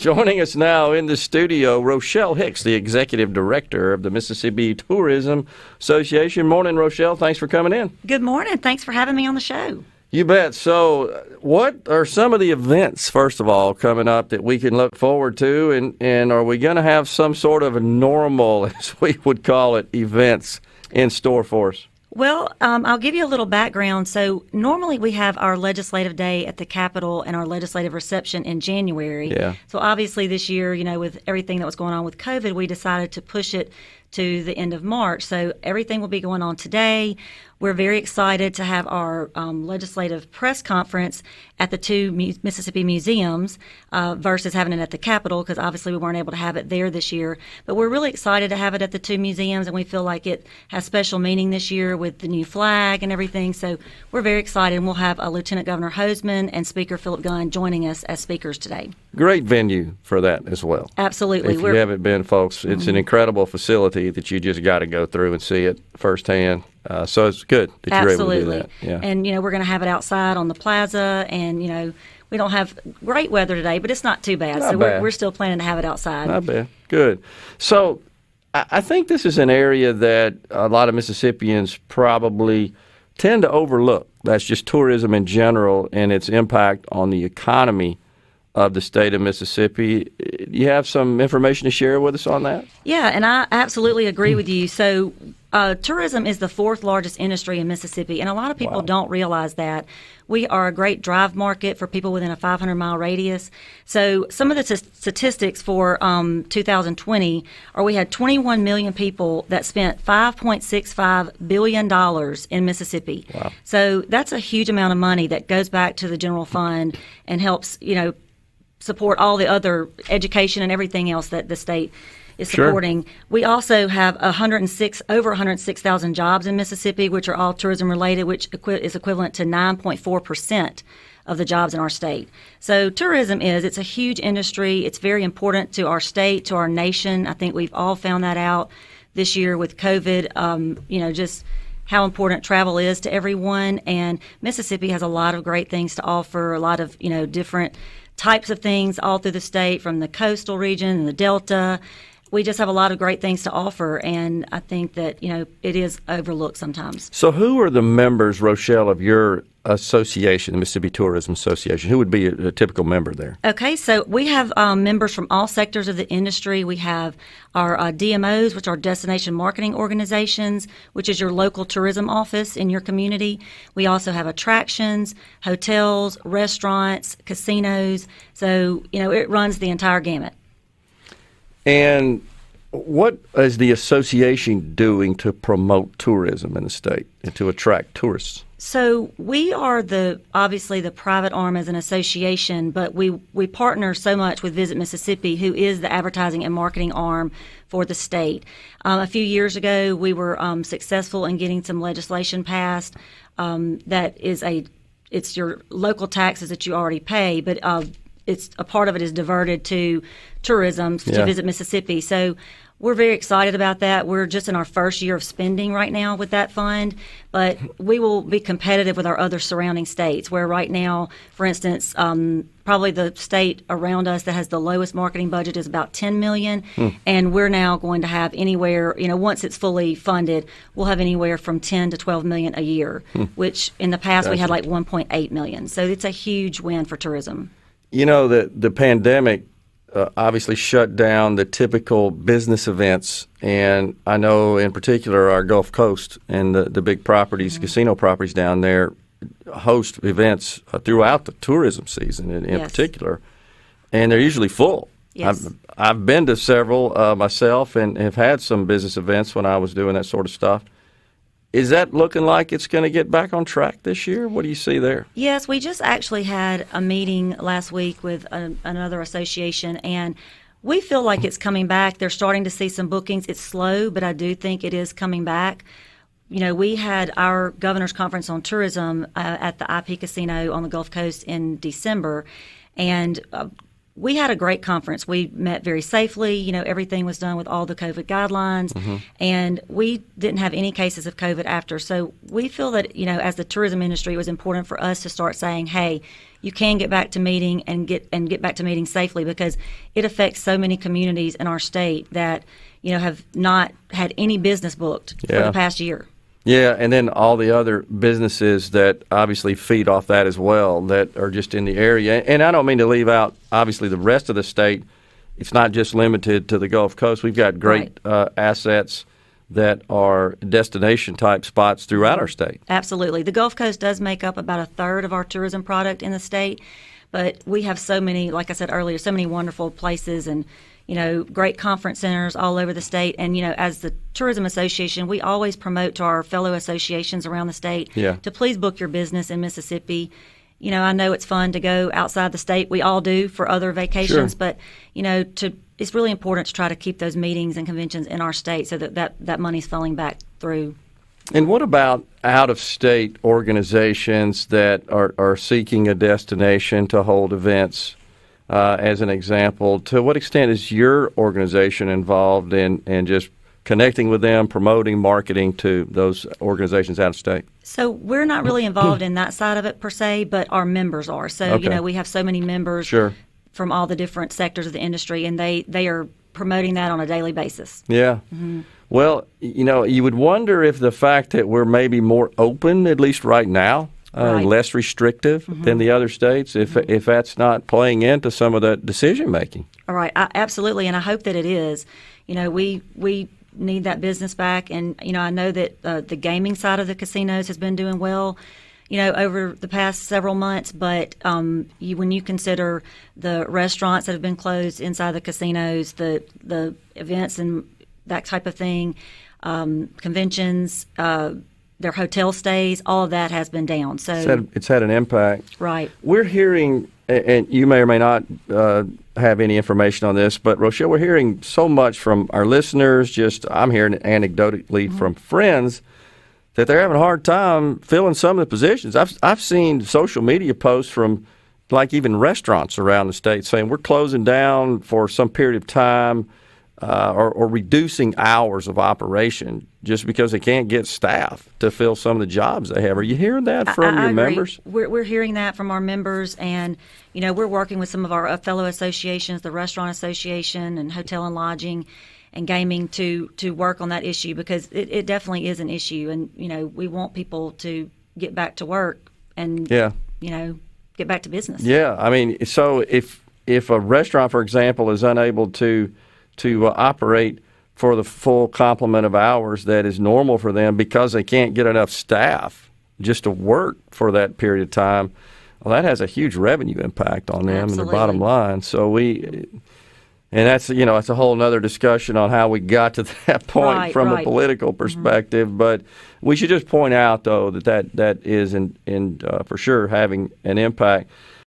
Joining us now in the studio, Rochelle Hicks, the Executive Director of the Mississippi Tourism Association. Morning, Rochelle. Thanks for coming in. Good morning. Thanks for having me on the show. You bet. So what are some of the events, first of all, coming up that we can look forward to? And are we going to have some sort of normal, as we would call it, events in store for us? Well, I'll give you a little background. So normally we have our legislative day at the Capitol and our legislative reception in January. Yeah. So obviously this year, with everything that was going on with COVID, we decided to push it to the end of March. So everything will be going on today. We're very excited to have our legislative press conference at the two Mississippi museums versus having it at the Capitol, because obviously we weren't able to have it there this year. But we're really excited to have it at the two museums, and we feel like it has special meaning this year with the new flag and everything. So we're very excited, and we'll have Lieutenant Governor Hoseman and Speaker Philip Gunn joining us as speakers today. Great venue for that as well. Absolutely. If you haven't been, folks, it's an incredible facility that you just got to go through and see it firsthand. So it's good that you're able to do that. Yeah. And, we're going to have it outside on the plaza, and, we don't have great weather today, but it's not too bad. We're still planning to have it outside. Not bad. Good. So I think this is an area that a lot of Mississippians probably tend to overlook. That's just tourism in general and its impact on the economy of the state of Mississippi. You have some information to share with us on that? Yeah, and I absolutely agree with you. So tourism is the fourth largest industry in Mississippi, and a lot of people don't realize that. We are a great drive market for people within a 500-mile radius. So some of the statistics for 2020 are we had 21 million people that spent $5.65 billion in Mississippi. Wow. So that's a huge amount of money that goes back to the general fund and helps, support all the other education and everything else that the state is supporting. Sure. We also have over 106,000 jobs in Mississippi, which are all tourism related, which is equivalent to 9.4% of the jobs in our state. So tourism it's a huge industry. It's very important to our state, to our nation. I think we've all found that out this year with COVID, just how important travel is to everyone. And Mississippi has a lot of great things to offer, a lot of, different types of things all through the state, from the coastal region and the Delta. We just have a lot of great things to offer, and I think that, it is overlooked sometimes. So who are the members, Rochelle, of your association, the Mississippi Tourism Association? Who would be a typical member there? Okay, so we have members from all sectors of the industry. We have our DMOs, which are destination marketing organizations, which is your local tourism office in your community. We also have attractions, hotels, restaurants, casinos. So, it runs the entire gamut. And what is the association doing to promote tourism in the state and to attract tourists? So we are obviously the private arm as an association, but we partner so much with Visit Mississippi, who is the advertising and marketing arm for the state. A few years ago, we were successful in getting some legislation passed it's your local taxes that you already pay, but it's a part of it is diverted to tourism to Visit Mississippi. So we're very excited about that. We're just in our first year of spending right now with that fund, but we will be competitive with our other surrounding states, where right now, for instance, probably the state around us that has the lowest marketing budget is about $10 million, and we're now going to have anywhere, once it's fully funded, we'll have anywhere from $10 to $12 million a year, which in the past we had like $1.8 million. So it's a huge win for tourism. The pandemic obviously shut down the typical business events, and I know in particular our Gulf Coast and the big properties, casino properties down there, host events throughout the tourism season in particular, and they're usually full. Yes. I've been to several myself and have had some business events when I was doing that sort of stuff. Is that looking like it's going to get back on track this year? What do you see there? Yes, we just actually had a meeting last week with another association, and we feel like it's coming back. They're starting to see some bookings. It's slow, but I do think it is coming back. We had our governor's conference on tourism at the IP Casino on the Gulf Coast in December, and we had a great conference. We met very safely. You know, everything was done with all the COVID guidelines, and we didn't have any cases of COVID after. So we feel that, you know, as the tourism industry, it was important for us to start saying, hey, you can get back to meeting and get back to meeting safely, because it affects so many communities in our state that, you know, have not had any business booked for the past year. Yeah, and then all the other businesses that obviously feed off that as well, that are just in the area. And I don't mean to leave out, obviously, the rest of the state. It's not just limited to the Gulf Coast. We've got great assets that are destination-type spots throughout our state. Absolutely. The Gulf Coast does make up about a third of our tourism product in the state, but we have so many, like I said earlier, so many wonderful places and, you know, great conference centers all over the state. And, you know, as the Tourism Association, we always promote to our fellow associations around the state to please book your business in Mississippi. You know, I know it's fun to go outside the state. We all do for other vacations, but, you know, it's really important to try to keep those meetings and conventions in our state so that money's flowing back through. And what about out-of-state organizations that are seeking a destination to hold events? As an example, to what extent is your organization involved in just connecting with them, promoting, marketing to those organizations out of state? So we're not really involved in that side of it per se, but our members are. So, you know, we have so many members from all the different sectors of the industry, and they are promoting that on a daily basis. Yeah. Well, you know, you would wonder if the fact that we're maybe more open, at least right now, less restrictive than the other states, if that's not playing into some of that decision making. All right, absolutely, and I hope that it is. You know, we need that business back, and you know, I know that the gaming side of the casinos has been doing well, you know, over the past several months. But when you consider the restaurants that have been closed inside the casinos, the events and that type of thing, conventions. Their hotel stays, all of that has been down. So it's had an impact. Right. We're hearing, and you may or may not have any information on this, but Rochelle, we're hearing so much from our listeners, I'm hearing anecdotally from friends, that they're having a hard time filling some of the positions. I've seen social media posts from like even restaurants around the state saying we're closing down for some period of time, or reducing hours of operation just because they can't get staff to fill some of the jobs they have. Are you hearing that from your members? We're hearing that from our members, and you know, we're working with some of our fellow associations, the Restaurant Association and Hotel and Lodging and Gaming, to work on that issue, because it definitely is an issue, and you know, we want people to get back to work and you know, get back to business. Yeah, I mean, so if a restaurant, for example, is unable to operate for the full complement of hours that is normal for them because they can't get enough staff just to work for that period of time, well, that has a huge revenue impact on them and their bottom line. So and that's, you know, it's a whole other discussion on how we got to that point from a political perspective. But we should just point out, though, that is in for sure having an impact.